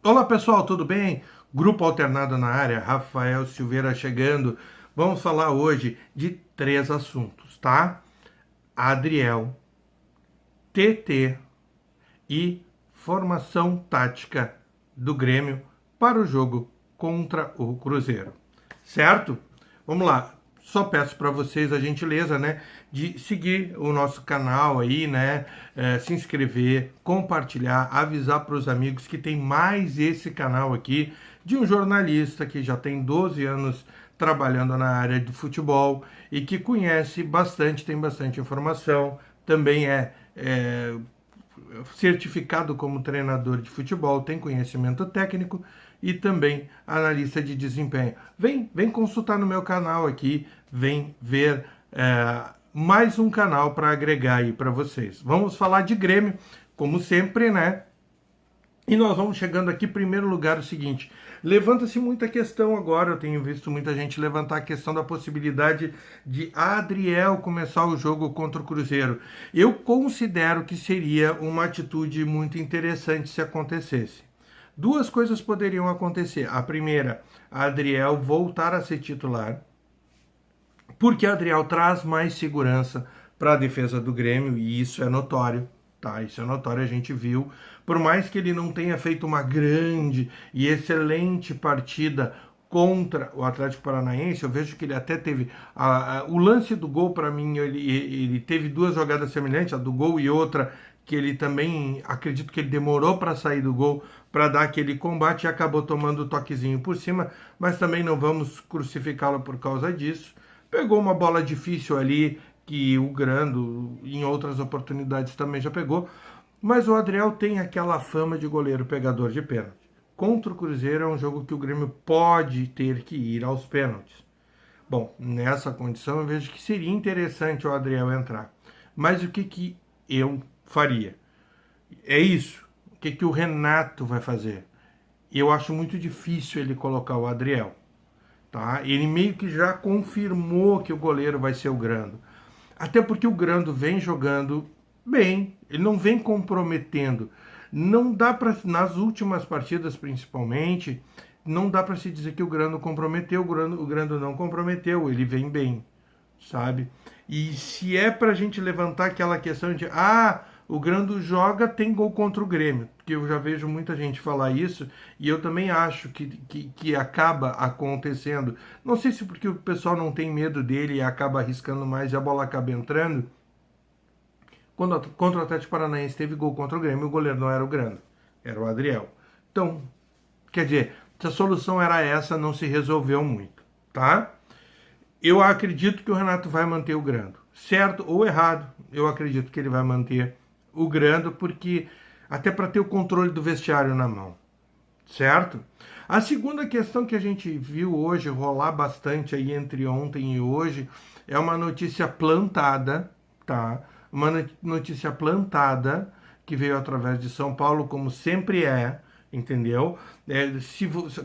Olá pessoal, tudo bem? Grupo Alternado na área, Rafael Silveira chegando. Vamos falar hoje de três assuntos, tá? Adriel, TT e formação tática do Grêmio para o jogo contra o Cruzeiro. Certo? Vamos lá. Só peço para vocês a gentileza, né, de seguir o nosso canal aí, né, se inscrever, compartilhar, avisar para os amigos que tem mais esse canal aqui de um jornalista que já tem 12 anos trabalhando na área de futebol e que conhece bastante, tem bastante informação, também é certificado como treinador de futebol, tem conhecimento técnico e também analista de desempenho. Vem consultar no meu canal aqui, vem ver mais um canal para agregar aí para vocês. Vamos falar de Grêmio, como sempre, né? E nós vamos chegando aqui, em primeiro lugar, o seguinte: levanta-se muita questão agora, eu tenho visto muita gente levantar a questão da possibilidade de Adriel começar o jogo contra o Cruzeiro. Eu considero que seria uma atitude muito interessante se acontecesse. Duas coisas poderiam acontecer. A primeira, Adriel voltar a ser titular, porque Adriel traz mais segurança para a defesa do Grêmio, e isso é notório, tá? Isso é notório, a gente viu. Por mais que ele não tenha feito uma grande e excelente partida contra o Atlético Paranaense, eu vejo que ele até teve o lance do gol. Para mim, ele teve duas jogadas semelhantes, a do gol e outra que ele também, acredito que ele demorou para sair do gol, para dar aquele combate, e acabou tomando o toquezinho por cima, mas também não vamos crucificá-lo por causa disso. Pegou uma bola difícil ali, que o Grando, em outras oportunidades, também já pegou, mas o Adriel tem aquela fama de goleiro pegador de pênalti. Contra o Cruzeiro é um jogo que o Grêmio pode ter que ir aos pênaltis. Bom, nessa condição eu vejo que seria interessante o Adriel entrar. Mas o que eu faria? É isso. O que o Renato vai fazer? Eu acho muito difícil ele colocar o Adriel. Tá? Ele meio que já confirmou que o goleiro vai ser o Grando. Até porque o Grando vem jogando bem, ele não vem comprometendo. Não dá para, nas últimas partidas principalmente, não dá para se dizer que o Grando comprometeu, o Grando não comprometeu, ele vem bem, sabe? E se é para a gente levantar aquela questão de o Grando joga, tem gol contra o Grêmio, porque eu já vejo muita gente falar isso, e eu também acho que acaba acontecendo. Não sei se porque o pessoal não tem medo dele e acaba arriscando mais e a bola acaba entrando. Quando contra o Atlético Paranaense teve gol contra o Grêmio, o goleiro não era o Grando, era o Adriel. Então, quer dizer, se a solução era essa, não se resolveu muito, tá? Eu acredito que o Renato vai manter o Grando. Certo ou errado, eu acredito que ele vai manter o Grando, porque até para ter o controle do vestiário na mão, certo? A segunda questão que a gente viu hoje rolar bastante aí entre ontem e hoje é uma notícia plantada, tá? Uma notícia plantada que veio através de São Paulo, como sempre entendeu?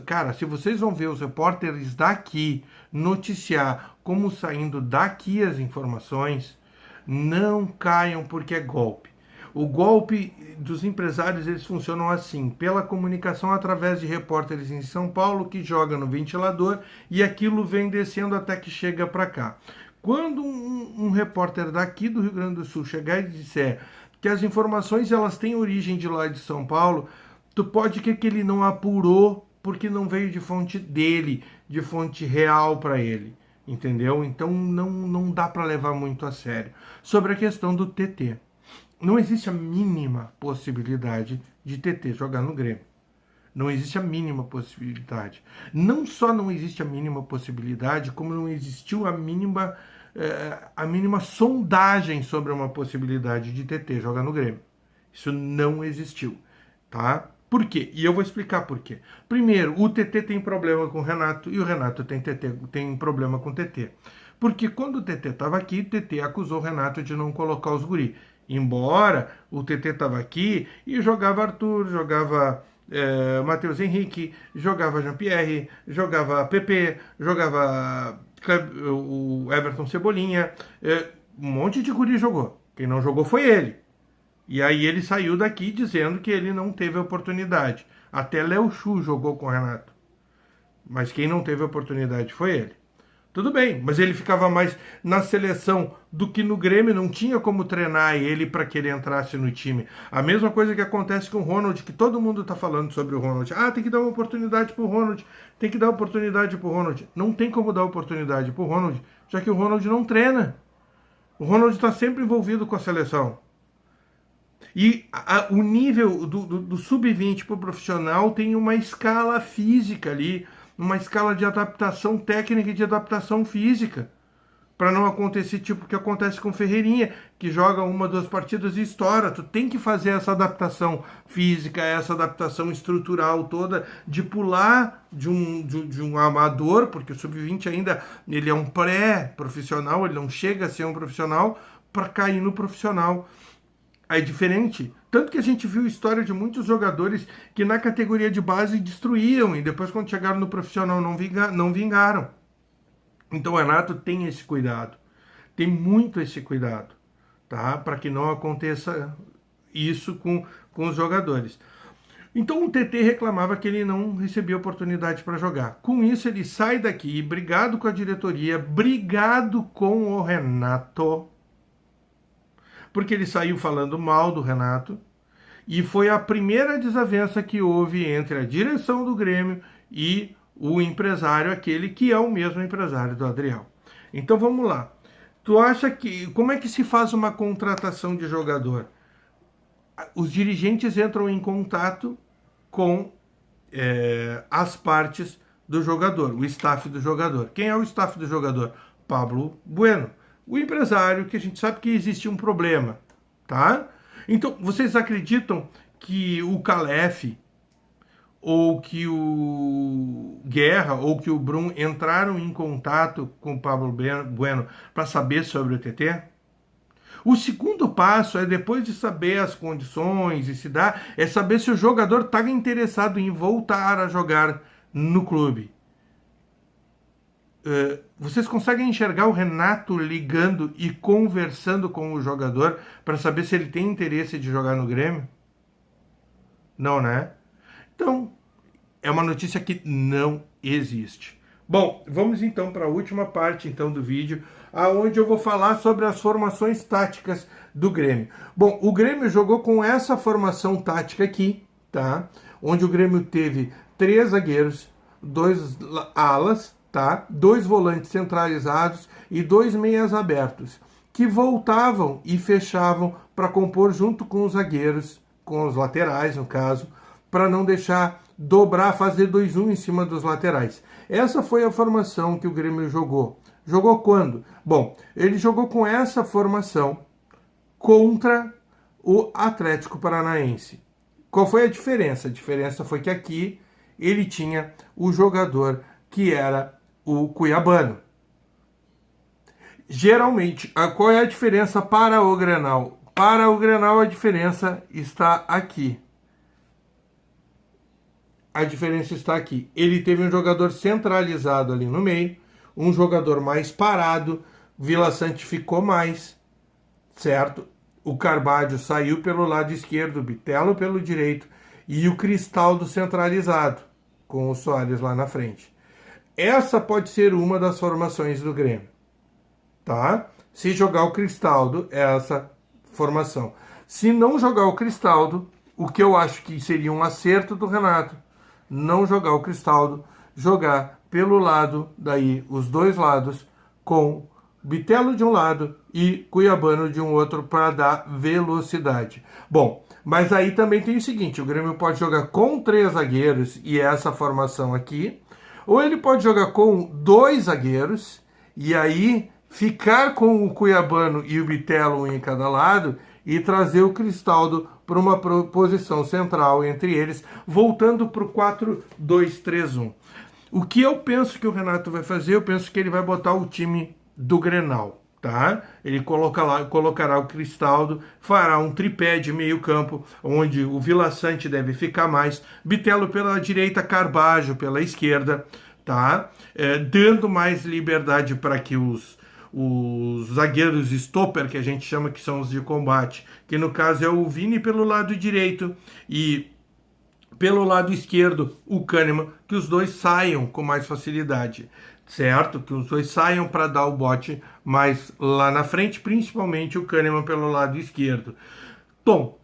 Cara, se vocês vão ver os repórteres daqui noticiar como saindo daqui as informações, não caiam porque é golpe. O golpe dos empresários, eles funcionam assim, pela comunicação através de repórteres em São Paulo que jogam no ventilador e aquilo vem descendo até que chega para cá. Quando um repórter daqui do Rio Grande do Sul chegar e disser que as informações elas têm origem de lá de São Paulo, tu pode crer que ele não apurou porque não veio de fonte dele, de fonte real para ele, entendeu? Então não dá para levar muito a sério. Sobre a questão do TT, não existe a mínima possibilidade de TT jogar no Grêmio. Não existe a mínima possibilidade. Não só não existe a mínima possibilidade, como não existiu a mínima sondagem sobre uma possibilidade de TT jogar no Grêmio. Isso não existiu, tá? Por quê? E eu vou explicar por quê. Primeiro, o TT tem problema com o Renato e o Renato tem problema com o TT. Porque quando o TT estava aqui, o TT acusou o Renato de não colocar os guri. Embora o TT estava aqui e jogava Arthur, jogava Matheus Henrique, jogava Jean-Pierre, jogava PP, jogava o Everton Cebolinha, um monte de guri jogou. Quem não jogou foi ele. E aí ele saiu daqui dizendo que ele não teve oportunidade. Até Léo Chu jogou com o Renato. Mas quem não teve oportunidade foi ele. Tudo bem, mas ele ficava mais na seleção do que no Grêmio, não tinha como treinar ele para que ele entrasse no time. A mesma coisa que acontece com o Ronald, que todo mundo está falando sobre o Ronald. Ah, tem que dar uma oportunidade para o Ronald, tem que dar oportunidade para o Ronald. Não tem como dar oportunidade para o Ronald, já que o Ronald não treina. O Ronald está sempre envolvido com a seleção. E o nível do sub-20 para o profissional tem uma escala física ali, uma escala de adaptação técnica e de adaptação física, para não acontecer tipo o que acontece com o Ferreirinha, que joga uma, duas partidas e estoura. Tu tem que fazer essa adaptação física, essa adaptação estrutural toda, de pular de um amador, porque o sub-20 ainda ele é um pré-profissional, ele não chega a ser um profissional, para cair no profissional. É diferente. Tanto que a gente viu a história de muitos jogadores que na categoria de base destruíam e depois quando chegaram no profissional não vingaram. Então o Renato tem esse cuidado. Tem muito esse cuidado, tá? Para que não aconteça isso com os jogadores. Então o TT reclamava que ele não recebia oportunidade para jogar. Com isso ele sai daqui, brigado com a diretoria, brigado com o Renato, porque ele saiu falando mal do Renato, e foi a primeira desavença que houve entre a direção do Grêmio e o empresário, aquele que é o mesmo empresário do Adriel. Então vamos lá. Tu acha que... Como é que se faz uma contratação de jogador? Os dirigentes entram em contato com as partes do jogador, o staff do jogador. Quem é o staff do jogador? Pablo Bueno. O empresário, que a gente sabe que existe um problema, tá? Então, vocês acreditam que o Calef, ou que o Guerra, ou que o Brum entraram em contato com o Pablo Bueno para saber sobre o TT? O segundo passo é, depois de saber as condições e se dá, é saber se o jogador está interessado em voltar a jogar no clube. Vocês conseguem enxergar o Renato ligando e conversando com o jogador para saber se ele tem interesse de jogar no Grêmio? Não, né? Então, é uma notícia que não existe. Bom, vamos então para a última parte então do vídeo, aonde eu vou falar sobre as formações táticas do Grêmio. Bom, o Grêmio jogou com essa formação tática aqui, tá? Onde o Grêmio teve 3 zagueiros, 2 alas, tá? 2 volantes centralizados e 2 meias abertos, que voltavam e fechavam para compor junto com os zagueiros, com os laterais no caso, para não deixar dobrar, fazer 2-1 em cima dos laterais. Essa foi a formação que o Grêmio jogou. Jogou quando? Bom, ele jogou com essa formação contra o Atlético Paranaense. Qual foi a diferença? A diferença foi que aqui ele tinha o jogador que era o cuiabano. Geralmente, qual é a diferença para o Grenal? Para o Grenal a diferença está aqui. A diferença está aqui. Ele teve um jogador centralizado ali no meio, um jogador mais parado, Vila Sante ficou mais, certo? O Carvalho saiu pelo lado esquerdo, o Bitelo pelo direito e o Cristaldo centralizado, com o Soares lá na frente. Essa pode ser uma das formações do Grêmio, tá? Se jogar o Cristaldo, é essa formação. Se não jogar o Cristaldo, o que eu acho que seria um acerto do Renato, não jogar o Cristaldo, jogar pelo lado, daí os dois lados, com Bitelo de um lado e Cuiabano de um outro, para dar velocidade. Bom, mas aí também tem o seguinte, o Grêmio pode jogar com 3 zagueiros e essa formação aqui, ou ele pode jogar com 2 zagueiros e aí ficar com o Cuiabano e o Bitelo em cada lado e trazer o Cristaldo para uma posição central entre eles, voltando para o 4-2-3-1. O que eu penso que o Renato vai fazer, eu penso que ele vai botar o time do Grenal, tá? Ele colocará o Cristaldo, fará um tripé de meio campo, onde o Vila Sante deve ficar mais, Bitelo pela direita, Carvalho pela esquerda, tá? Dando mais liberdade para que os zagueiros stopper, que a gente chama, que são os de combate, que no caso é o Vini pelo lado direito e Pelo lado esquerdo, o Kahneman, que os dois saiam com mais facilidade, certo? Que os dois saiam para dar o bote mais lá na frente, principalmente o Kahneman pelo lado esquerdo. Tom,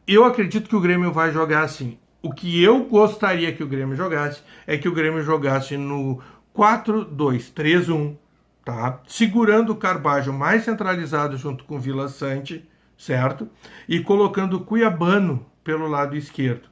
eu acredito que o Grêmio vai jogar assim. O que eu gostaria que o Grêmio jogasse é que o Grêmio jogasse no 4-2-3-1, tá? Segurando o Carbajo mais centralizado junto com o Vila Sante, certo? E colocando o Cuiabano pelo lado esquerdo.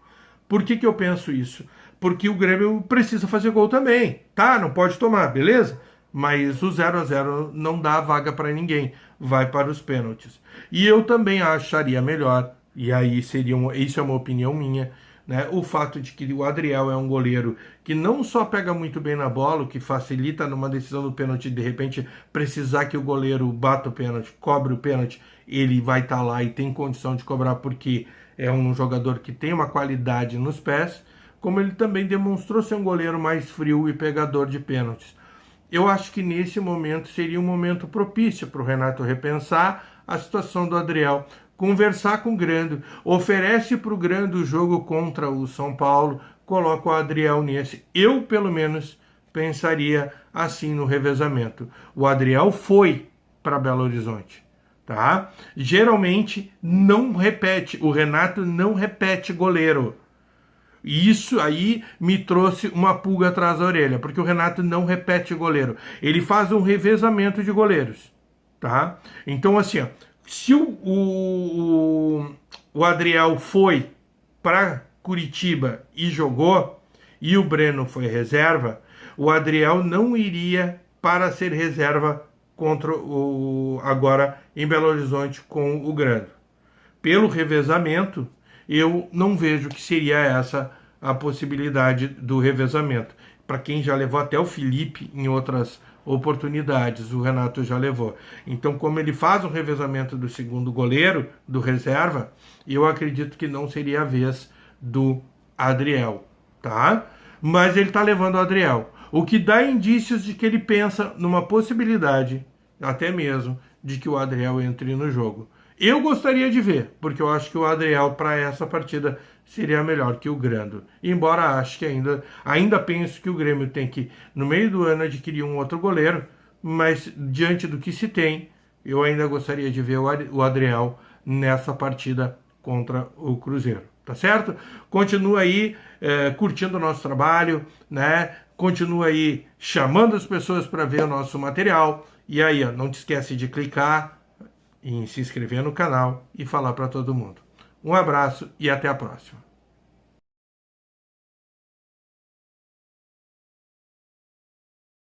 Por que eu penso isso? Porque o Grêmio precisa fazer gol também, tá? Não pode tomar, beleza? Mas o 0-0 não dá vaga para ninguém, vai para os pênaltis. E eu também acharia melhor, e aí isso é uma opinião minha, né? O fato de que o Adriel é um goleiro que não só pega muito bem na bola, o que facilita numa decisão do pênalti, de repente precisar que o goleiro bata o pênalti, cobre o pênalti, ele vai estar lá e tem condição de cobrar porque é um jogador que tem uma qualidade nos pés, como ele também demonstrou ser um goleiro mais frio e pegador de pênaltis. Eu acho que nesse momento seria um momento propício para o Renato repensar a situação do Adriel, conversar com o Grando, oferece para o Grando o jogo contra o São Paulo, coloca o Adriel nesse. Eu, pelo menos, pensaria assim no revezamento. O Adriel foi para Belo Horizonte. Tá? Geralmente não repete, o Renato não repete goleiro. E isso aí me trouxe uma pulga atrás da orelha, porque o Renato não repete goleiro. Ele faz um revezamento de goleiros, tá? Então assim, ó, se o Adriel foi para Curitiba e jogou, e o Breno foi reserva, o Adriel não iria para ser reserva contra agora em Belo Horizonte com o Grando. Pelo revezamento, eu não vejo que seria essa a possibilidade do revezamento. Para quem já levou até o Felipe em outras oportunidades, o Renato já levou. Então, como ele faz o revezamento do segundo goleiro, do reserva, eu acredito que não seria a vez do Adriel, tá? Mas ele está levando o Adriel, o que dá indícios de que ele pensa numa possibilidade, até mesmo, de que o Adriel entre no jogo. Eu gostaria de ver, porque eu acho que o Adriel para essa partida seria melhor que o Grando. Embora acho que ainda penso que o Grêmio tem que, no meio do ano, adquirir um outro goleiro, mas diante do que se tem, eu ainda gostaria de ver o Adriel nessa partida contra o Cruzeiro. Tá certo? Continua aí curtindo o nosso trabalho, né? Continua aí chamando as pessoas para ver o nosso material. E aí, ó, não te esquece de clicar em se inscrever no canal e falar para todo mundo. Um abraço e até a próxima.